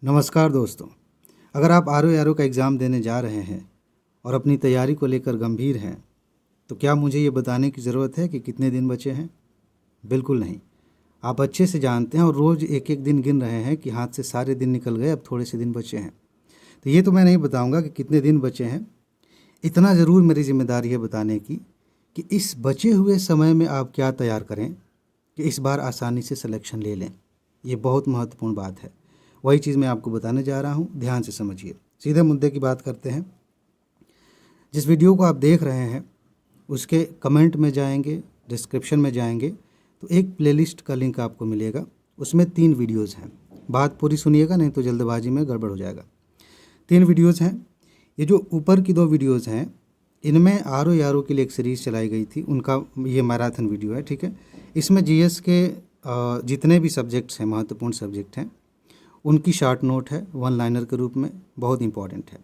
नमस्कार दोस्तों। अगर आप आर का एग्ज़ाम देने जा रहे हैं और अपनी तैयारी को लेकर गंभीर हैं तो क्या मुझे ये बताने की ज़रूरत है कि कितने दिन बचे हैं? बिल्कुल नहीं। आप अच्छे से जानते हैं और रोज़ एक एक दिन गिन रहे हैं कि हाथ से सारे दिन निकल गए, अब थोड़े से दिन बचे हैं। तो ये तो मैं नहीं बताऊंगा कि कितने दिन बचे हैं। इतना ज़रूर मेरी जिम्मेदारी है बताने की कि इस बचे हुए समय में आप क्या तैयार करें कि इस बार आसानी से सिलेक्शन ले लें। ये बहुत महत्वपूर्ण बात है। वही चीज़ मैं आपको बताने जा रहा हूँ, ध्यान से समझिए। सीधे मुद्दे की बात करते हैं। जिस वीडियो को आप देख रहे हैं उसके कमेंट में जाएंगे, डिस्क्रिप्शन में जाएंगे तो एक प्लेलिस्ट का लिंक आपको मिलेगा। उसमें 3 वीडियोज़ हैं। बात पूरी सुनिएगा, नहीं तो जल्दबाजी में गड़बड़ हो जाएगा। 3 वीडियोज़ हैं। ये जो ऊपर की 2 वीडियोज़ हैं इनमें आर के लिए एक सीरीज़ चलाई गई थी, उनका ये मैराथन वीडियो है, ठीक है। इसमें जीएस के जितने भी सब्जेक्ट्स हैं, महत्वपूर्ण सब्जेक्ट हैं, उनकी शॉर्ट नोट है, 1 लाइनर के रूप में, बहुत इंपॉर्टेंट है।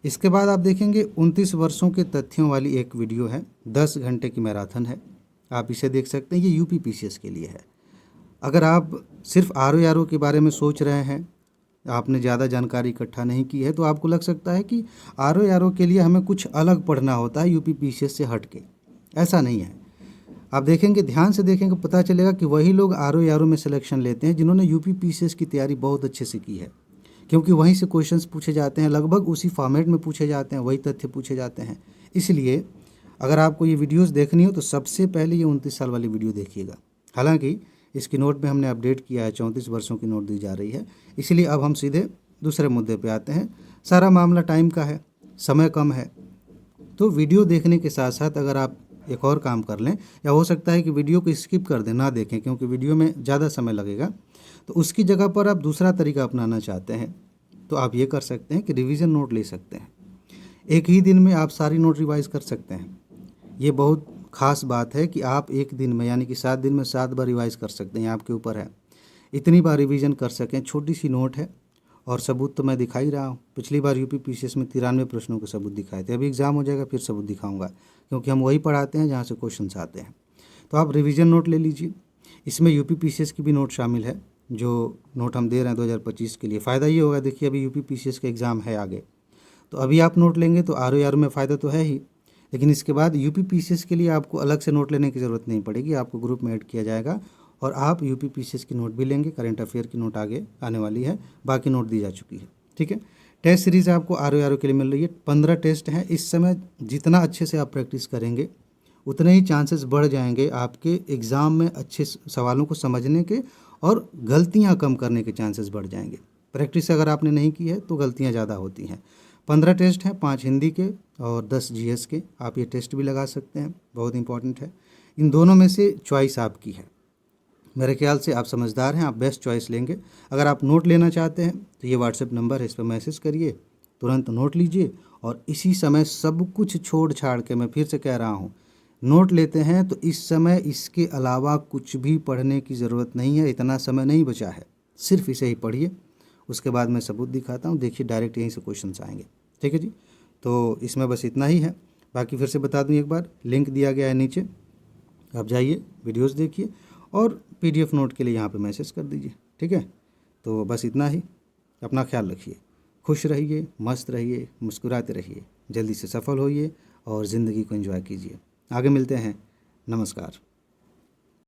इसके बाद आप देखेंगे 29 वर्षों के तथ्यों वाली एक वीडियो है, 10 घंटे की मैराथन है। आप इसे देख सकते हैं, ये यूपी पीसीएस के लिए है। अगर आप सिर्फ आर के बारे में सोच रहे हैं, आपने ज़्यादा जानकारी इकट्ठा नहीं की है, तो आपको लग सकता है कि आर के लिए हमें कुछ अलग पढ़ना होता है यूपी पीसीएस से हट के। ऐसा नहीं है। आप देखेंगे, ध्यान से देखेंगे, पता चलेगा कि वही लोग आर में सिलेक्शन लेते हैं जिन्होंने यूपी पीसीएस की तैयारी बहुत अच्छे से की है, क्योंकि वहीं से क्वेश्चंस पूछे जाते हैं, लगभग उसी फॉर्मेट में पूछे जाते हैं, वही तथ्य पूछे जाते हैं। इसलिए अगर आपको ये वीडियोस देखनी हो तो सबसे पहले ये 29 साल वाली वीडियो देखिएगा। हालांकि इसकी नोट में हमने अपडेट किया है, 34 वर्षों की नोट दी जा रही है। इसलिए अब हम सीधे दूसरे मुद्दे पर आते हैं। सारा मामला टाइम का है, समय कम है, तो वीडियो देखने के साथ साथ अगर आप एक और काम कर लें, या हो सकता है कि वीडियो को स्किप कर दें, ना देखें, क्योंकि वीडियो में ज़्यादा समय लगेगा, तो उसकी जगह पर आप दूसरा तरीका अपनाना चाहते हैं तो आप ये कर सकते हैं कि रिवीजन नोट ले सकते हैं। एक ही दिन में आप सारी नोट रिवाइज कर सकते हैं। ये बहुत ख़ास बात है कि आप एक दिन में, यानी कि 7 दिन में 7 बार रिवाइज कर सकते हैं, आपके ऊपर है। इतनी बार रिवीजन कर सकें। छोटी सी नोट है और सबूत तो मैं दिखा ही रहा हूँ। पिछली बार यूपी पीसीएस में 93 प्रश्नों के सबूत दिखाए थे। अभी एग्ज़ाम हो जाएगा फिर सबूत दिखाऊंगा, क्योंकि हम वही पढ़ाते हैं जहाँ से क्वेश्चंस आते हैं। तो आप रिवीजन नोट ले लीजिए। इसमें यूपी पीसीएस की भी नोट शामिल है, जो नोट हम दे रहे हैं 2025 के लिए। फ़ायदा ये होगा, देखिए अभी यूपी पीसीएस का एग्ज़ाम है आगे, तो अभी आप नोट लेंगे तो आर में फ़ायदा तो है ही, लेकिन इसके बाद यूपी पीसीएस के लिए आपको अलग से नोट लेने की ज़रूरत नहीं पड़ेगी। आपको ग्रुप में ऐड किया जाएगा और आप यूपी पीसीएस की नोट भी लेंगे। करंट अफेयर की नोट आगे आने वाली है, बाकी नोट दी जा चुकी है, ठीक है। टेस्ट सीरीज़ आपको आर के लिए मिल रही है। 15 टेस्ट हैं। इस समय जितना अच्छे से आप प्रैक्टिस करेंगे उतने ही चांसेस बढ़ जाएंगे आपके एग्ज़ाम में अच्छे सवालों को समझने के, और गलतियां कम करने के चांसेस बढ़ जाएंगे। प्रैक्टिस अगर आपने नहीं की है तो गलतियां ज़्यादा होती हैं। 15 टेस्ट हैं, 5 हिंदी के और 10 जीएस के। आप ये टेस्ट भी लगा सकते हैं, बहुत इंपॉर्टेंट है। इन दोनों में से चॉइस आपकी है। मेरे ख्याल से आप समझदार हैं, आप बेस्ट चॉइस लेंगे। अगर आप नोट लेना चाहते हैं तो ये व्हाट्सएप नंबर है, इस पर मैसेज करिए, तुरंत नोट लीजिए। और इसी समय सब कुछ छोड़ छाड़ के, मैं फिर से कह रहा हूँ, नोट लेते हैं तो इस समय इसके अलावा कुछ भी पढ़ने की ज़रूरत नहीं है। इतना समय नहीं बचा है, सिर्फ इसे ही पढ़िए। उसके बाद मैं सबूत दिखाता हूँ, देखिए डायरेक्ट यहीं से क्वेश्चन आएंगे, ठीक है जी। तो इसमें बस इतना ही है। बाकी फिर से बता दूँ एक बार, लिंक दिया गया है नीचे, आप जाइए, वीडियोस देखिए और पीडीएफ नोट के लिए यहाँ पे मैसेज कर दीजिए, ठीक है। तो बस इतना ही। अपना ख्याल रखिए, खुश रहिए, मस्त रहिए, मुस्कुराते रहिए, जल्दी से सफल होइए और ज़िंदगी को एंजॉय कीजिए। आगे मिलते हैं। नमस्कार।